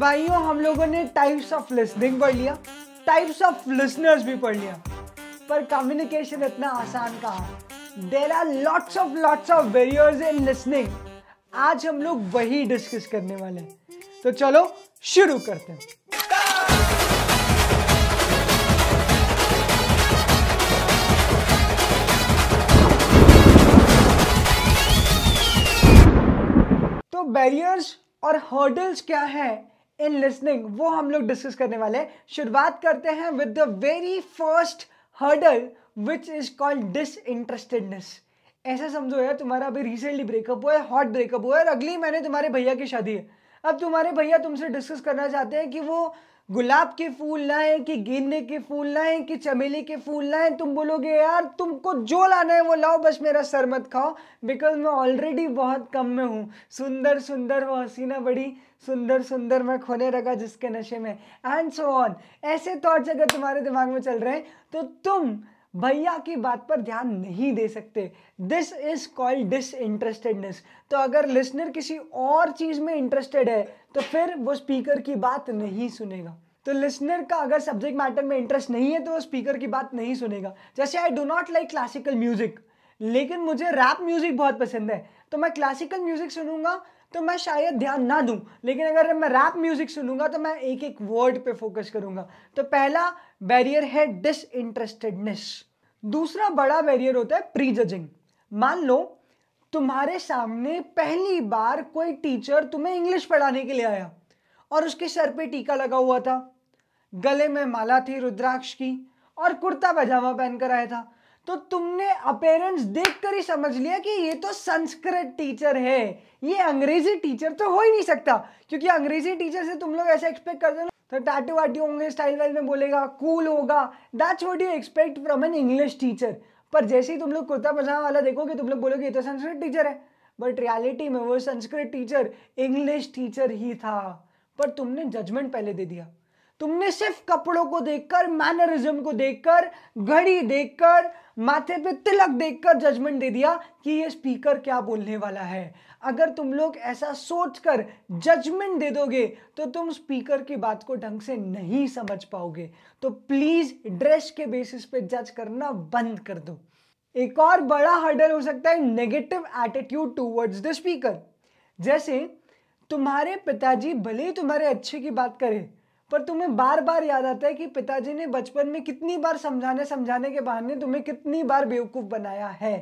भाइयों हम लोगों ने टाइप्स ऑफ लिसनिंग पढ़ लिया, टाइप्स ऑफ लिसनर्स भी पढ़ लिया, पर कम्युनिकेशन इतना आसान कहाँ। There are lots of barriers in listening. आज हम लोग वही डिस्कस करने वाले हैं, तो चलो शुरू करते हैं। तो बैरियर्स और हर्डल्स क्या है इन लिसनिंग, वो हम लोग डिस्कस करने वाले हैं। शुरुआत करते हैं with the very first hurdle which is called disinterestedness. ऐसा समझो यार, तुम्हारा अभी रिसेंटली ब्रेकअप हुआ है, हॉट ब्रेकअप हुआ है, और अगले महीने तुम्हारे भैया की शादी है। अब तुम्हारे भैया तुमसे डिस्कस करना चाहते हैं कि वो गुलाब के फूल लाएं कि गेंदे के फूल लाएं कि चमेली के फूल लाएं। तुम बोलोगे यार तुमको जो लाना है वो लाओ, बस मेरा सर मत खाओ, बिकॉज मैं ऑलरेडी बहुत कम में हूँ। सुंदर सुंदर वो हसीना बड़ी सुंदर सुंदर मैं खोने लगा जिसके नशे में, एंड सो ऑन। ऐसे थॉट्स अगर तुम्हारे दिमाग में चल रहे हैं तो तुम भैया की बात पर ध्यान नहीं दे सकते। This is called disinterestedness. तो अगर लिसनर किसी और चीज में इंटरेस्टेड है तो फिर वो स्पीकर की बात नहीं सुनेगा। तो लिसनर का अगर सब्जेक्ट मैटर में इंटरेस्ट नहीं है तो वो स्पीकर की बात नहीं सुनेगा। जैसे I do not like classical music, लेकिन मुझे रैप म्यूजिक बहुत पसंद है, तो मैं क्लासिकल म्यूजिक सुनूंगा तो मैं शायद ध्यान ना दूं, लेकिन अगर मैं रैप म्यूजिक सुनूंगा तो मैं एक एक वर्ड पे फोकस करूंगा। तो पहला बैरियर है डिसइंटरेस्टेडनेस। दूसरा बड़ा बैरियर होता है प्री जजिंग। मान लो तुम्हारे सामने पहली बार कोई टीचर तुम्हें इंग्लिश पढ़ाने के लिए आया और उसके सर पे टीका लगा हुआ था, गले में माला थी रुद्राक्ष की, और कुर्ता पजामा पहनकर आया था। तो तुमने अपीयरेंस देखकर ही समझ लिया कि ये तो संस्कृत टीचर है, ये अंग्रेजी टीचर तो हो ही नहीं सकता, क्योंकि अंग्रेजी टीचर से तुम लोग ऐसा एक्सपेक्ट करते हो तो टैटू वाटू होंगे, स्टाइल वाइल में बोलेगा, कूल होगा, that's what you expect from an English teacher. पर जैसे ही तुम लोग कुर्ता पजामा वाला देखोगे तुम लोग बोलोगे ये तो संस्कृत टीचर है, बट रियलिटी में वो संस्कृत टीचर इंग्लिश टीचर ही था। पर तुमने जजमेंट पहले दे दिया। तुमने सिर्फ कपड़ों को देखकर, मैनरिज्म को देखकर, घड़ी देखकर, माथे पे तिलक देखकर जजमेंट दे दिया कि ये स्पीकर क्या बोलने वाला है। अगर तुम लोग ऐसा सोचकर जजमेंट दे दोगे तो तुम स्पीकर की बात को ढंग से नहीं समझ पाओगे। तो प्लीज ड्रेस के बेसिस पे जज करना बंद कर दो। एक और बड़ा हर्डल हो सकता है negative attitude towards the speaker. जैसे तुम्हारे पिताजी भले ही तुम्हारे अच्छे की बात करें, पर तुम्हें बार बार याद आता है कि पिताजी ने बचपन में कितनी बार समझाने के बहाने तुम्हें कितनी बार बेवकूफ बनाया है।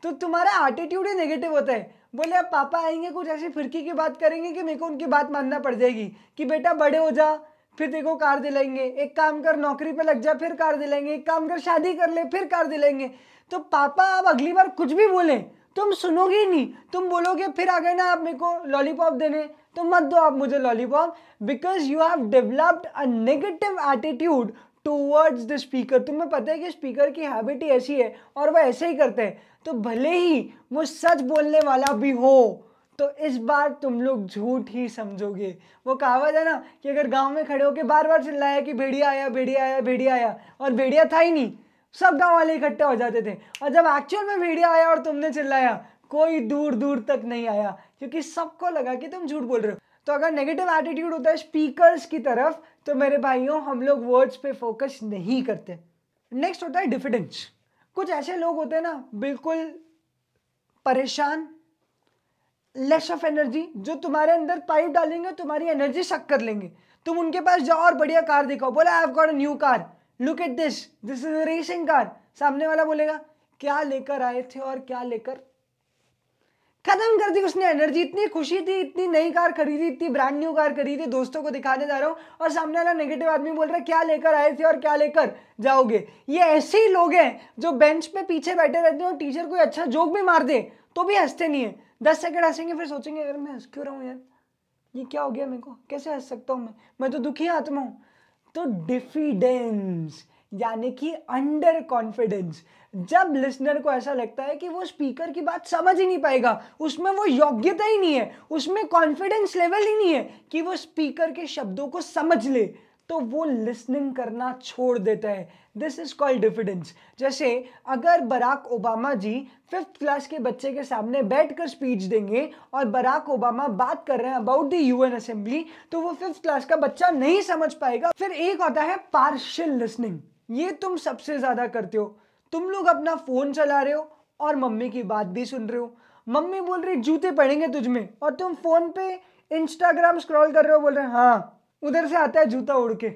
तो तुम्हारा एटीट्यूड ही नेगेटिव होता है। बोले अब पापा आएंगे कुछ ऐसी फिरकी की बात करेंगे कि मेरे को उनकी बात मानना पड़ जाएगी कि बेटा बड़े हो जा फिर देखो कार दिलाएंगे, एक काम कर नौकरी पे लग जा फिर कार दिलाएंगे, एक काम कर शादी कर ले फिर कार दिलाएंगे। तो पापा अब अगली बार कुछ भी बोले तुम सुनोगे ही नहीं, तुम बोलोगे फिर आ गए ना आप मेरे को लॉलीपॉप देने, तो मत दो आप मुझे lollipop, because you have developed a negative attitude towards the speaker. तुम्हें पता है कि स्पीकर की हैबिट ही ऐसी है और वह ऐसे ही करते हैं। तो भले ही वो सच बोलने वाला भी हो तो इस बार तुम लोग झूठ ही समझोगे। वो कहावत है ना कि अगर गांव में खड़े होकर बार बार चिल्लाया कि भेड़िया आया भेड़िया आया भेड़िया आया, और भेड़िया था ही नहीं, सब गांव वाले इकट्ठे हो जाते थे, और जब एक्चुअल में भेड़िया आया और तुमने चिल्लाया कोई दूर दूर तक नहीं आया, क्योंकि सबको लगा कि तुम झूठ बोल रहे हो। तो अगर नेगेटिव एटीट्यूड होता है स्पीकर्स की तरफ तो मेरे भाइयों हम लोग वर्ड्स पे फोकस नहीं करते। नेक्स्ट होता है डिफिडेंस। कुछ ऐसे लोग होते हैं ना बिल्कुल परेशान, लेस ऑफ एनर्जी, जो तुम्हारे अंदर पाइप डालेंगे तुम्हारी एनर्जी सक कर लेंगे। तुम उनके पास जाओ और बढ़िया कार दिखाओ, बोला I have got a new car, look at this is a racing car. सामने वाला बोलेगा क्या लेकर आए थे और क्या लेकर खत्म कर दी उसने एनर्जी। इतनी खुशी थी, इतनी नई कार खरीदी, इतनी ब्रांड न्यू कार खरीदी, दोस्तों को दिखाने जा रहा हूं, और सामने वाला नेगेटिव आदमी बोल रहा है क्या लेकर आए थे और क्या लेकर जाओगे। ये ऐसे ही लोग हैं जो बेंच पे पीछे बैठे रहते हैं और टीचर कोई अच्छा जोक भी मार दे तो भी हंसते नहीं है। 10 सेकंड हंसेंगे फिर सोचेंगे अगर मैं हंस क्यों रहा हूँ यार, ये क्या हो गया मेरे को, कैसे हंस सकता हूँ मैं तो दुखी आत्मा हूँ। तो डिफिडेंस यानी कि अंडर कॉन्फिडेंस। जब लिसनर को ऐसा लगता है कि वो स्पीकर की बात समझ ही नहीं पाएगा, उसमें वो योग्यता ही नहीं है, उसमें कॉन्फिडेंस लेवल ही नहीं है कि वो स्पीकर के शब्दों को समझ ले, तो वो लिसनिंग करना छोड़ देता है। This is called diffidence. जैसे अगर बराक ओबामा जी 5th क्लास के बच्चे के सामने बैठकर स्पीच देंगे और बराक ओबामा बात कर रहे हैं अबाउट द यूएन असेंबली, तो वो 5th क्लास का बच्चा नहीं समझ पाएगा। फिर एक होता है पार्शियल लिसनिंग। ये तुम सबसे ज्यादा करते हो। तुम लोग अपना फोन चला रहे हो और मम्मी की बात भी सुन रहे हो। मम्मी बोल रही जूते पड़ेंगे तुझ में, और तुम फोन पे इंस्टाग्राम स्क्रॉल कर रहे हो, बोल रहे हाँ उधर से आता है जूता उड़ के।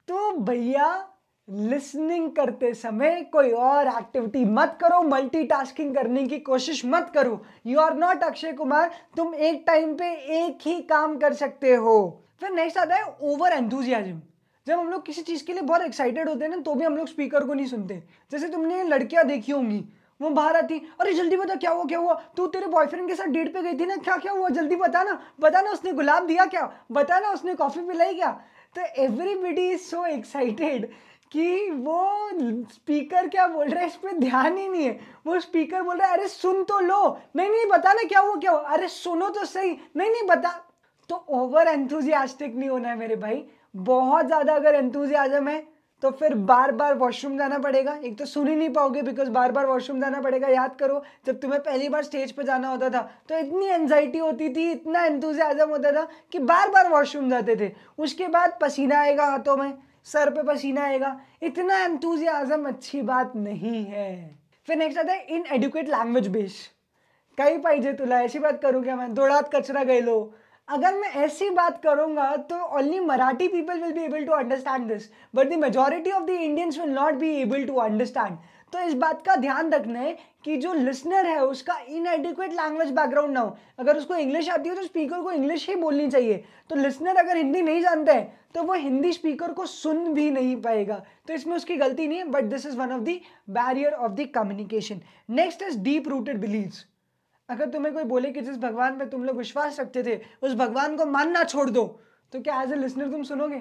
तो भैया लिसनिंग करते समय कोई और एक्टिविटी मत करो, मल्टीटास्किंग करने की कोशिश मत करो। You are not Akshay Kumar, तुम एक टाइम पे एक ही काम कर सकते हो। फिर नेक्स्ट आता है ओवर एंथुजियाज्म। जब हम लोग किसी चीज के लिए बहुत एक्साइटेड होते हैं ना, तो भी हम लोग स्पीकर को नहीं सुनते। जैसे तुमने लड़कियां देखी होंगी, वो बाहर आती, अरे जल्दी बता क्या हुआ क्या हुआ, तू तेरे बॉयफ्रेंड के साथ डेट पे गई थी ना, क्या क्या हुआ जल्दी बता ना, बता ना उसने गुलाब दिया क्या, बता ना उसने कॉफी पिलाई क्या। तो एवरीबडी इज सो एक्साइटेड कि वो स्पीकर क्या बोल रहा है इस पर ध्यान ही नहीं है। वो स्पीकर बोल रहा है अरे सुन तो लो, नहीं नहीं बता ना क्या हुआ क्या हुआ, अरे सुनो तो सही, नहीं नहीं बता। तो ओवर एंथुजियास्टिक नहीं होना है मेरे भाई। बहुत ज्यादा अगर एंथुजियाज्म है तो फिर बार बार वॉशरूम जाना पड़ेगा। एक तो सुन ही नहीं पाओगे बिकॉज बार बार वॉशरूम जाना पड़ेगा। याद करो जब तुम्हें पहली बार स्टेज पे जाना होता था तो इतनी एंजाइटी होती थी, इतना एंथुजियाज्म होता था कि बार बार वॉशरूम जाते थे। उसके बाद पसीना आएगा हाथों में, सर पे पसीना आएगा, इतना एंथुजियाज्म अच्छी बात नहीं है। फिर नेक्स्ट आता है इनएडुकेट लैंग्वेज बेस। काही पाहिजे तुला, ऐसी बात करूँ क्या मैं, दोड़ात कचरा गेलो। अगर मैं ऐसी बात करूंगा तो only Marathi people will be able to understand this, but the majority of the Indians will not be able to understand. तो इस बात का ध्यान रखना है कि जो लिसनर है उसका इनएडिक्वेट लैंग्वेज बैकग्राउंड ना हो। अगर उसको इंग्लिश आती है तो स्पीकर को इंग्लिश ही बोलनी चाहिए। तो लिसनर अगर हिंदी नहीं जानता है तो वो हिंदी स्पीकर को सुन भी नहीं पाएगा। तो इसमें उसकी गलती नहीं है, but this is one of the barrier of the communication. Next is deep rooted believes. अगर तुम्हें कोई बोले कि जिस भगवान पे तुम लोग विश्वास रखते थे उस भगवान को मानना छोड़ दो, तो क्या एज ए लिसनर तुम सुनोगे?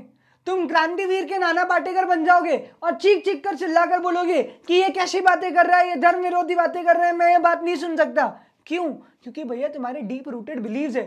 तुम क्रांतिवीर के नाना पाटेकर बन जाओगे और चीख चीख कर चिल्लाकर बोलोगे कि ये कैसी बातें कर रहा है, ये धर्म विरोधी बातें कर रहे हैं, मैं ये बात नहीं सुन सकता। क्यों? क्योंकि भैया तुम्हारे डीप रूटेड बिलीव्स है।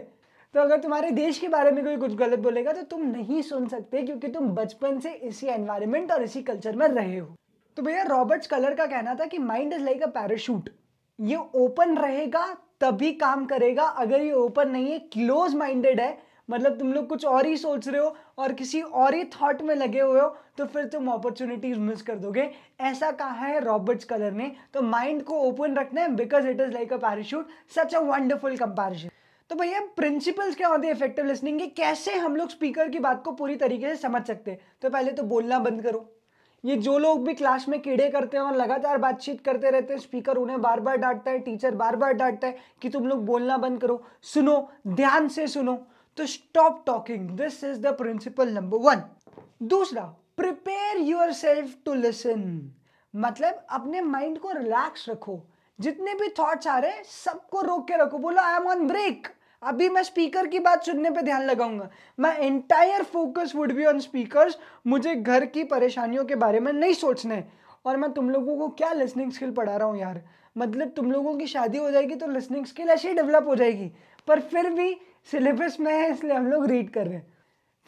तो अगर तुम्हारे देश के बारे में कोई कुछ गलत बोलेगा तो तुम नहीं सुन सकते, क्योंकि तुम बचपन से इसी एनवायरमेंट और इसी कल्चर में रहे हो। तो भैया रॉबर्ट कलर का कहना था कि mind is like a parachute. ये ओपन रहेगा तभी काम करेगा। अगर ये ओपन नहीं है, क्लोज माइंडेड है, मतलब तुम लोग कुछ और ही सोच रहे हो और किसी और ही थॉट में लगे हुए हो, तो फिर तुम अपॉर्चुनिटीज मिस कर दोगे। ऐसा कहा है रॉबर्ट्स कलर ने। तो माइंड को ओपन रखना है because it is like a parachute. Such a wonderful comparison. तो भैया प्रिंसिपल्स क्या होते हैं इफेक्टिव लिसनिंग के, कैसे हम लोग स्पीकर की बात को पूरी तरीके से समझ सकते हैं? तो पहले तो बोलना बंद करो। ये जो लोग भी क्लास में कीड़े करते हैं और लगातार बातचीत करते रहते हैं, स्पीकर उन्हें बार बार डांटता है, टीचर बार बार डांटता है कि तुम लोग बोलना बंद करो, सुनो, ध्यान से सुनो। तो stop talking, this is the principle number 1। दूसरा, prepare yourself to listen. मतलब अपने माइंड को रिलैक्स रखो। जितने भी थॉट्स आ रहे हैं सबको रोक के रखो। बोलो आई एम ऑन ब्रेक, अभी मैं स्पीकर की बात सुनने पे ध्यान लगाऊंगा। मैं entire focus would be on speakers. मुझे घर की परेशानियों के बारे में नहीं सोचना है। और मैं तुम लोगों को क्या लिसनिंग स्किल पढ़ा रहा हूँ यार। मतलब तुम लोगों की शादी हो जाएगी तो लिसनिंग स्किल ऐसे ही डेवलप हो जाएगी, पर फिर भी सिलेबस में है इसलिए हम लोग रीड कर रहे हैं।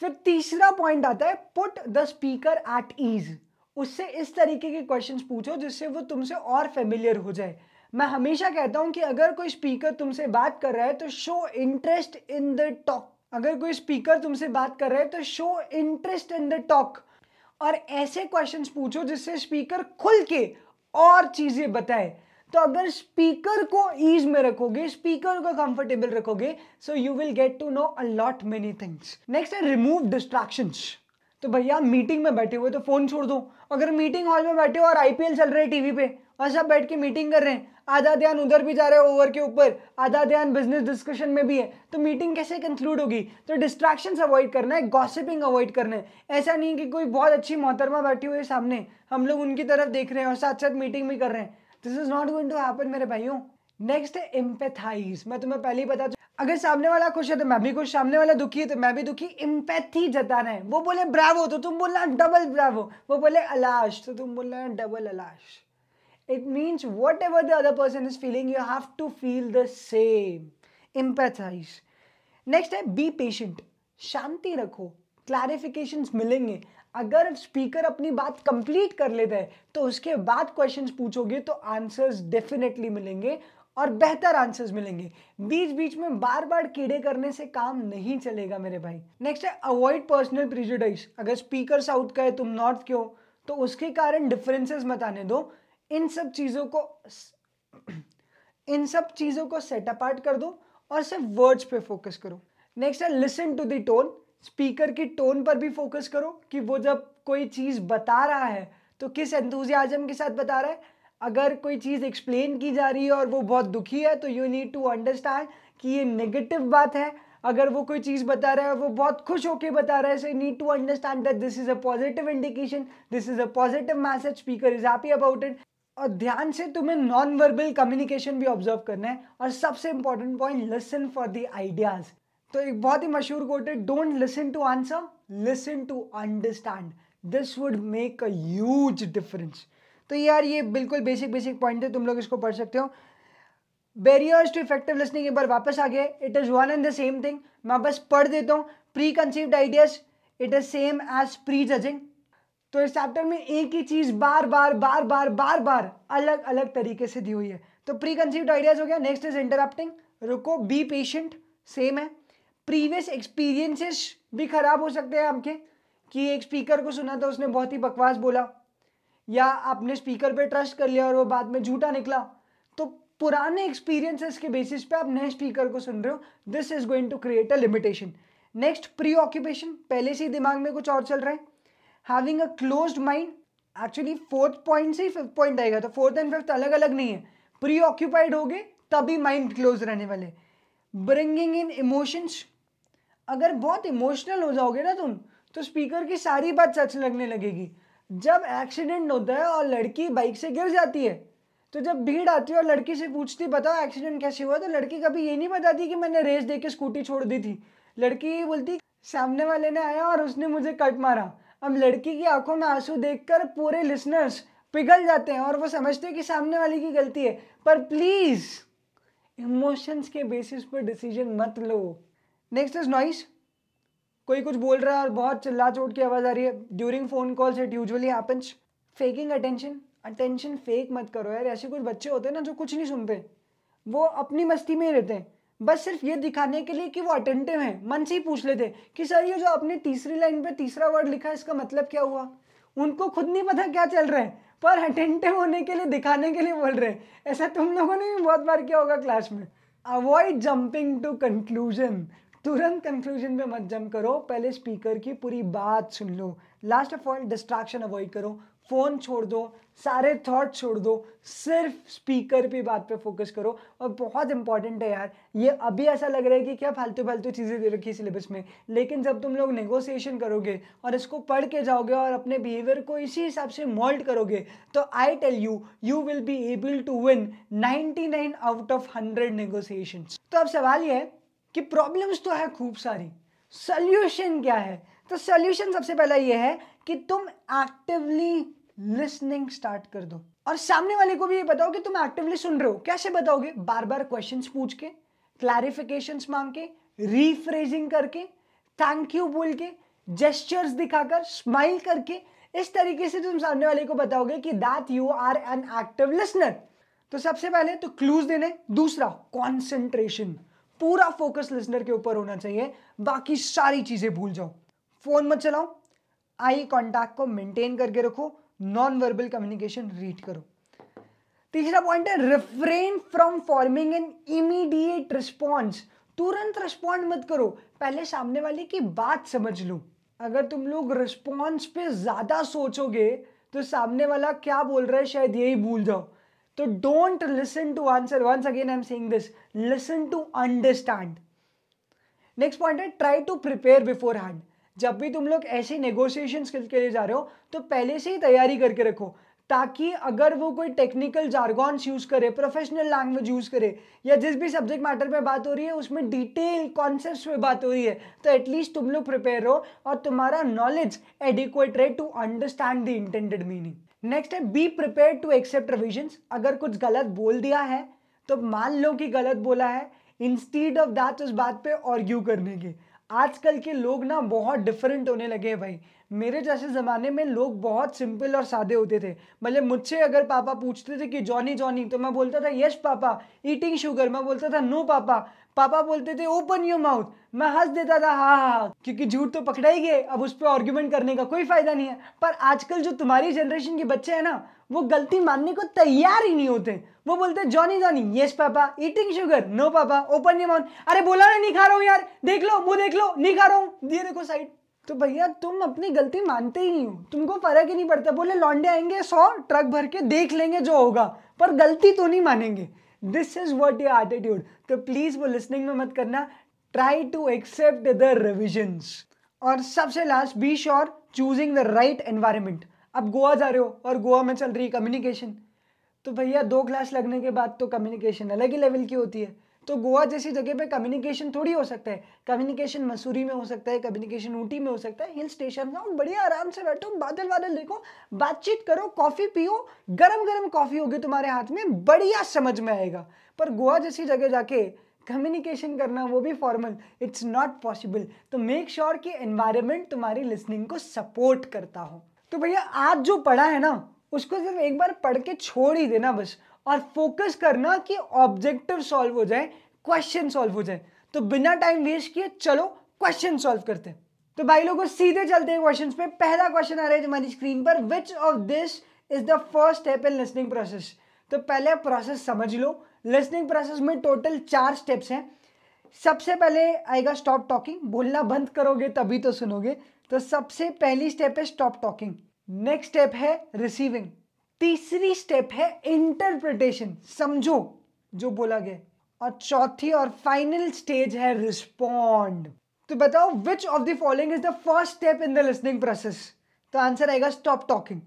फिर तीसरा पॉइंट आता है put the speaker at ease. उससे इस तरीके के क्वेश्चंस पूछो जिससे वो तुमसे और फेमिलियर हो जाए। मैं हमेशा कहता हूं कि अगर कोई स्पीकर तुमसे बात कर रहा है तो show interest in the talk. अगर कोई स्पीकर तुमसे बात कर रहा है तो show interest in the talk. और ऐसे क्वेश्चंस पूछो जिससे स्पीकर खुल के और चीजें बताए। तो अगर स्पीकर को ईज में रखोगे, स्पीकर को कंफर्टेबल रखोगे, so you will get to know a lot many things. Next है रिमूव डिस्ट्रैक्शंस। तो भैया मीटिंग में बैठे हुए तो फोन छोड़ दो। अगर मीटिंग हॉल में बैठे हो और आईपीएल चल रहे हैं टीवी पे और सब बैठ के मीटिंग कर रहे हैं, आधा ध्यान उधर भी जा रहा है ओवर के ऊपर, आधा ध्यान बिजनेस डिस्कशन में भी है, तो मीटिंग कैसे कंक्लूड होगी? तो डिस्ट्रैक्शंस अवॉइड करना है, गॉसिपिंग अवॉइड करना है। ऐसा नहीं कि कोई बहुत अच्छी मोहतरमा बैठी हुई है सामने, हम लोग उनकी तरफ देख रहे हैं और साथ साथ मीटिंग भी कर रहे हैं। This is not going to happen मेरे भाइयों। नेक्स्ट है एम्पैथाइज। मैं तुम्हें पहले ही बता, अगर सामने वाला खुश है तो मैं भी खुश, सामने वाला दुखी है तो मैं भी दुखी। एम्पैथी जताना है। वो बोले ब्रावो तो तुम बोलना डबल ब्रावो, वो बोले अलाश तो तुम बोलना double अलाश। It means whatever the other person is feeling, you have to feel the same. Empathize. Next है be patient. शांति रखो, क्लैरिफिकेशंस मिलेंगे। अगर स्पीकर अपनी बात कंप्लीट कर लेता है तो उसके बाद क्वेश्चंस पूछोगे तो आंसर्स डेफिनेटली मिलेंगे और बेहतर आंसर्स मिलेंगे। बीच बीच में बार बार कीड़े करने से काम नहीं चलेगा मेरे भाई। नेक्स्ट है अवॉइड पर्सनल प्रिजुडाइज। अगर स्पीकर साउथ का है तुम नॉर्थ के हो तो उसके कारण डिफरेंसेस मत आने दो। इन सब चीजों को सेट अपार्ट कर दो और सिर्फ वर्ड्स पे फोकस करो। नेक्स्ट है listen to the tone. Speaker की टोन पर भी फोकस करो कि वो जब कोई चीज बता रहा है तो किस एंथुजियाज्म के साथ बता रहा है। अगर कोई चीज एक्सप्लेन की जा रही है और वो बहुत दुखी है तो यू नीड टू अंडरस्टैंड कि ये नेगेटिव बात है। अगर वो कोई चीज बता रहा है वो बहुत खुश होकर बता रहा है, so you need to understand that this is a positive indication, this is a positive message, speaker is happy about it. और ध्यान से तुम्हें नॉन वर्बल कम्युनिकेशन भी ऑब्जर्व करना है। और सबसे important point, listen for the ideas. तो एक बहुत ही मशहूर कोट है, don't listen to answer, listen to understand, this would make a huge difference. तो यार ये बिल्कुल बेसिक पॉइंट है, तुम लोग इसको पढ़ सकते हो। बैरियर्स टू इफेक्टिव लिसनिंग एक बार वापस आ गए, it is one and the same thing. मैं बस पढ़ देता हूँ। Preconceived ideas, it is same as prejudging. तो इस चैप्टर में एक ही चीज बार बार अलग अलग तरीके से दी हुई है। तो प्री कंसीव्ड आइडियाज हो गया। नेक्स्ट इज इंटरप्टिंग, रुको, बी पेशेंट, सेम है। प्रीवियस एक्सपीरियंसेस भी खराब हो सकते हैं आपके, कि एक स्पीकर को सुना था उसने बहुत ही बकवास बोला, या आपने स्पीकर पे ट्रस्ट कर लिया और वो बाद में झूठा निकला। तो पुराने एक्सपीरियंसेस के बेसिस पे आप नए स्पीकर को सुन रहे हो, this is going to create a limitation. Next preoccupation, पहले से ही दिमाग में कुछ और चल रहा है। Having a closed mind, actually fourth point से ही फिफ्थ पॉइंट आएगा, तो फोर्थ एंड फिफ्थ अलग अलग नहीं है। प्री ऑक्यूपाइड हो गए तभी माइंड क्लोज रहने वाले। ब्रिंगिंग इन इमोशंस, अगर बहुत इमोशनल हो जाओगे ना तुम तो स्पीकर की सारी बात सच लगने लगेगी। जब एक्सीडेंट होता है और लड़की बाइक से गिर जाती है तो जब भीड़ आती है और लड़की से पूछती बताओ एक्सीडेंट कैसे हुआ, तो लड़की कभी ये नहीं बताती कि मैंने रेस दे के स्कूटी छोड़ दी थी। लड़की ये बोलती सामने वाले ने आया और उसने मुझे कट मारा। अब लड़की की आंखों में आंसू देखकर पूरे लिसनर्स पिघल जाते हैं और वो समझते हैं कि सामने वाले की गलती है। पर प्लीज इमोशंस के बेसिस पर डिसीजन मत लो। नेक्स्ट इज नॉइस, कोई कुछ बोल रहा है और बहुत चिल्ला चोट की आवाज आ रही है। During phone calls it usually happens. Faking attention, attention fake मत करो यार। ऐसे कुछ बच्चे होते हैं ना जो कुछ नहीं सुनते, वो अपनी मस्ती में ही रहते हैं, बस सिर्फ ये दिखाने के लिए कि वो अटेंटिव हैं। मन से ही पूछ लेते कि सर ये जो आपने तीसरी लाइन पे तीसरा वर्ड लिखा है इसका मतलब क्या हुआ। उनको खुद नहीं पता क्या चल रहा है पर अटेंटिव होने के लिए, दिखाने के लिए बोल रहे हैं। ऐसा तुम लोगों ने भी बहुत बार किया होगा क्लास में। अवॉइड जंपिंग टू कंक्लूजन, तुरंत कंक्लूजन पे मत जंप करो, पहले स्पीकर की पूरी बात सुन लो। Last of all distraction avoid करो, फोन छोड़ दो, सारे थॉट छोड़ दो, सिर्फ स्पीकर पे बात पे फोकस करो। और बहुत इंपॉर्टेंट है यार, ये अभी ऐसा लग रहा है कि क्या फालतू फालतू चीज़ें दे रखी है सिलेबस में, लेकिन जब तुम लोग नेगोशिएशन करोगे और इसको पढ़ के जाओगे और अपने बिहेवियर को इसी हिसाब से मोल्ड करोगे तो I tell you, you will be able to win 99 out of 100 negotiations. तो अब सवाल ये है कि प्रॉब्लम्स तो है खूब सारी, सोल्यूशन क्या है। तो सोल्यूशन सबसे पहला ये है कि तुम एक्टिवली लिसनिंग स्टार्ट कर दो और सामने वाले को भी ये बताओ कि तुम एक्टिवली सुन रहे हो। कैसे बताओगे? बार बार क्वेश्चंस पूछ के, क्लैरिफिकेशंस मांग के, रीफ्रेजिंग करके, थैंक यू बोल के, जेस्चर्स दिखाकर, स्माइल करके, इस तरीके से तुम सामने वाले को बताओगे कि that you are an active listener. तो सबसे पहले तो क्लूज देने। दूसरा कॉन्सेंट्रेशन, पूरा फोकस लिसनर के ऊपर होना चाहिए, बाकी सारी चीजें भूल जाओ। फोन मत चलाओ, आई कांटेक्ट को मेंटेन करके रखो, नॉन वर्बल कम्युनिकेशन रीड करो। तीसरा पॉइंट है refrain from forming an immediate response, तुरंत रिस्पॉन्ड मत करो, पहले सामने वाले की बात समझ लो। अगर तुम लोग रिस्पॉन्स पे ज्यादा सोचोगे तो सामने वाला क्या बोल रहा है शायद यही भूल जाओ। तो don't listen to answer, once again I am saying this, listen to understand. Next point है try to prepare beforehand. जब भी तुम लोग ऐसे नेगोशिएशन स्किल्स के लिए जा रहे हो तो पहले से ही तैयारी करके रखो, ताकि अगर वो कोई टेक्निकल जार्गॉन्स यूज करे, प्रोफेशनल लैंग्वेज यूज करे, या जिस भी सब्जेक्ट मैटर पे बात हो रही है उसमें डिटेल कॉन्सेप्ट्स पे बात हो रही है, तो एटलीस्ट तुम लोग प्रिपेयर रहो और तुम्हारा नॉलेज एडिक्वेट रहे to understand the intended meaning. Next है be prepare to accept revisions. अगर कुछ गलत बोल दिया है तो मान लो कि गलत बोला है, इंस्टीड ऑफ दैट उस बात पे आर्ग्यू करने के। आजकल के लोग ना बहुत डिफरेंट होने लगे हैं भाई। मेरे जैसे ज़माने में लोग बहुत सिंपल और सादे होते थे। मतलब मुझसे अगर पापा पूछते थे कि जॉनी जॉनी, तो मैं बोलता था यस पापा। ईटिंग शुगर, मैं बोलता था नो पापा। पापा बोलते थे ओपन योर माउथ, मैं हंस देता था हाँ हाँ हाँ, क्योंकि झूठ तो पकड़ा ही गए, अब उस पर आर्ग्यूमेंट करने का कोई फायदा नहीं है। पर आजकल जो तुम्हारी जनरेशन के बच्चे हैं ना, वो गलती मानने को तैयार ही नहीं होते। वो बोलते Johnny Johnny yes papa, eating sugar no papa, open your mouth. अरे बोला ना नहीं खा रहा हूँ यार, देख लो मुंह देख लो, नहीं खा रहा हूँ, ये देखो साइड। तो भैया तुम अपनी गलती मानते ही नहीं हो, तुमको फर्क ही नहीं पड़ता। बोले लौंडे आएंगे 100 ट्रक भर के, देख लेंगे जो होगा, पर गलती तो नहीं मानेंगे। This is what your attitude. तो प्लीज वो लिसनिंग में मत करना, try to accept the revisions. और सबसे last, be sure choosing the right environment. अब गोवा जा रहे हो और गोवा में चल रही कम्युनिकेशन, तो भैया 2 क्लास लगने के बाद तो कम्युनिकेशन अलग ही लेवल की होती है। तो गोवा जैसी जगह पे कम्युनिकेशन थोड़ी हो सकता है। कम्युनिकेशन मसूरी में हो सकता है, कम्युनिकेशन ऊटी में हो सकता है। हिल स्टेशन जाओ, बढ़िया आराम से बैठो, बादल बादल देखो, बातचीत करो, कॉफी पियो, गरम गरम कॉफी होगी तुम्हारे हाथ में, बढ़िया समझ में आएगा। पर गोवा जैसी जगह जाके कम्युनिकेशन करना, वो भी फॉर्मल, इट्स नॉट पॉसिबल। तो मेक श्योर कि एनवायरनमेंट तुम्हारी लिसनिंग को सपोर्ट करता हो। तो भैया आज जो पढ़ा है ना, उसको सिर्फ एक बार पढ़ के छोड़ ही देना बस, और फोकस करना कि ऑब्जेक्टिव सॉल्व हो जाए, क्वेश्चन सॉल्व हो जाए। तो बिना टाइम वेस्ट किए चलो क्वेश्चन सॉल्व करते हैं। तो भाई लोगों सीधे चलते हैं क्वेश्चंस पे। पहला क्वेश्चन आ रहा है तुम्हारी स्क्रीन पर, which of this is the first step in listening process. तो पहले प्रोसेस समझ लो। लिसनिंग प्रोसेस में टोटल 4 स्टेप्स हैं। सबसे पहले आएगा स्टॉप टॉकिंग, बोलना बंद करोगे तभी तो सुनोगे। तो सबसे पहली स्टेप है स्टॉप टॉकिंग। नेक्स्ट स्टेप है रिसीविंग। तीसरी स्टेप है इंटरप्रिटेशन, समझो जो बोला गया। और चौथी और फाइनल स्टेज है रिस्पॉन्ड। तो बताओ which of the following is the first step in the listening process. तो आंसर आएगा स्टॉप टॉकिंग।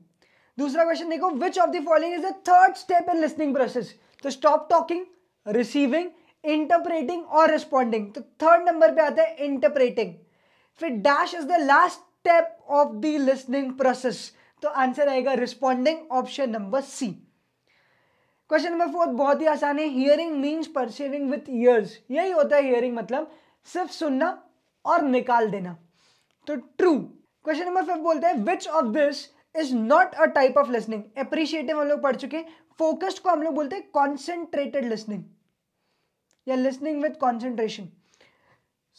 दूसरा क्वेश्चन देखो, which of the following is the third step in listening process. तो स्टॉप टॉकिंग, रिसीविंग, इंटरप्रेटिंग और responding. तो third number पे आता है इंटरप्रेटिंग। फिर dash is the last step of the listening process. तो आंसर आएगा responding, option number C. Question number 4 बहुत ही आसान है। Hearing means perceiving with years. यही होता है हियरिंग, मतलब सिर्फ सुनना और निकाल देना। तो ट्रू। क्वेश्चन नंबर 5 बोलता है which of this is not a type of listening. Appreciative हम लोग पढ़ चुके हैं। फोकस्ड को हम लोग बोलते हैं कॉन्सेंट्रेटेड लिसनिंग या listening with concentration.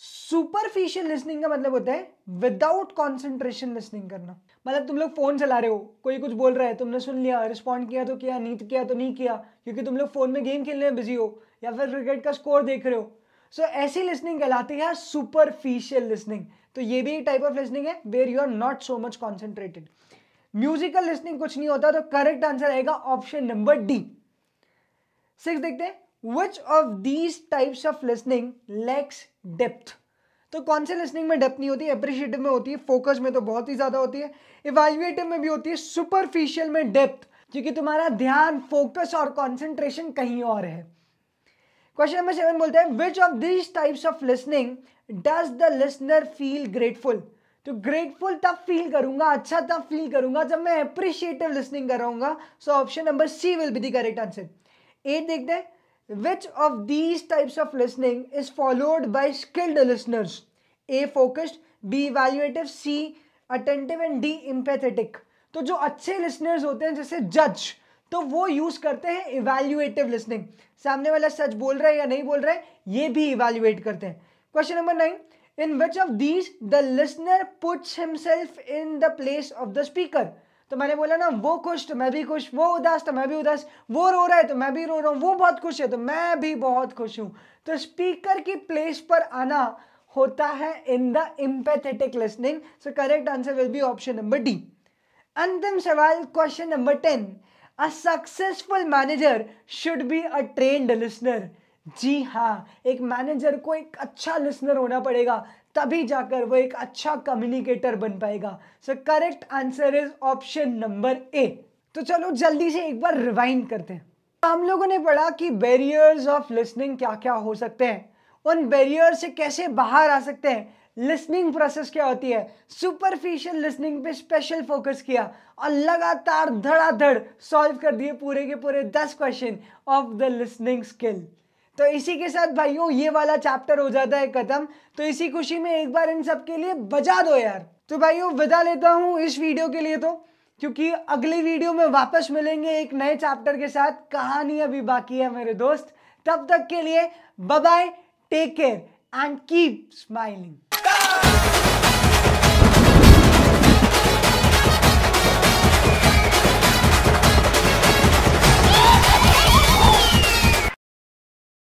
Superficial listening का मतलब होता है विदाउट कॉन्सेंट्रेशन लिसनिंग करना। मतलब तुम लोग फोन चला रहे हो, कोई कुछ बोल रहा है, तुमने सुन लिया, रिस्पॉन्ड किया तो किया, नहीं किया तो नहीं किया, क्योंकि तुम लोग फोन में गेम खेलने में बिजी हो या फिर क्रिकेट का स्कोर देख रहे हो। सो ऐसी लिसनिंग कहलाती है सुपरफिशियल लिसनिंग। तो ये भी एक टाइप ऑफ लिसनिंग है where you are not so much concentrated. Musical listening कुछ नहीं होता। तो करेक्ट आंसर आएगा ऑप्शन नंबर डी। 6 देखते हैं, which of these types of listening lacks depth. तो कौन से लिसनिंग में डेप्थ नहीं होती। एप्रिशिएटिव में होती है, फोकस में तो बहुत ही ज्यादा होती है, इवैल्यूएटिव में भी होती है, सुपरफिशियल में डेप्थ, क्योंकि तुम्हारा ध्यान, फोकस और कंसंट्रेशन कहीं और है। क्वेश्चन नंबर 7 बोलता है विच of these types of listening does the listener feel grateful. तो ग्रेटफुल तब फील करूंगा, अच्छा तब फील करूंगा जब मैं एप्रिशिएटिव लिसनिंग कर रहा हूँ। So option number C will be the correct answer. 8 देखते हैं, which of these types of listening is followed by skilled listeners? A focused, B evaluative, C attentive and D empathetic। तो जो अच्छे listeners होते हैं जैसे जज, तो वो यूज करते हैं इवैल्यूएटिव लिसनिंग। सामने वाला सच बोल रहा है या नहीं बोल रहा है, ये भी इवैल्यूएट करते हैं। Question number 9, in which of these the listener puts himself in the place of the speaker. तो मैंने बोला ना, वो खुश तो मैं भी खुश, वो उदास तो मैं भी उदास, वो रो रहा है तो मैं भी रो रहा हूं, वो बहुत खुश है तो मैं भी बहुत खुश हूं। तो स्पीकर की प्लेस पर आना होता है in the empathetic listening. So correct answer will be option number D. अंतिम सवाल, question number 10, a successful manager should be a trained listener. जी हाँ, एक मैनेजर को एक अच्छा लिसनर होना पड़ेगा, तभी जाकर वो एक अच्छा कम्युनिकेटर बन पाएगा। सो correct answer is option number A. तो चलो जल्दी से एक बार रिवाइंड करते हैं। हम लोगों ने पढ़ा कि बैरियर्स ऑफ लिसनिंग क्या क्या हो सकते हैं, उन बैरियर से कैसे बाहर आ सकते हैं, लिसनिंग प्रोसेस क्या होती है, सुपरफिशियल लिसनिंग पे स्पेशल फोकस किया और लगातार धड़ाधड़ सॉल्व कर दिए पूरे के पूरे 10 question of the listening skill. तो इसी के साथ भाइयों ये वाला चैप्टर हो जाता है खत्म। तो इसी खुशी में एक बार इन सब के लिए बजा दो यार। तो भाइयों विदा लेता हूँ इस वीडियो के लिए, तो क्योंकि अगली वीडियो में वापस मिलेंगे एक नए चैप्टर के साथ। कहानी अभी बाकी है मेरे दोस्त। तब तक के लिए bye bye, take care and keep smiling.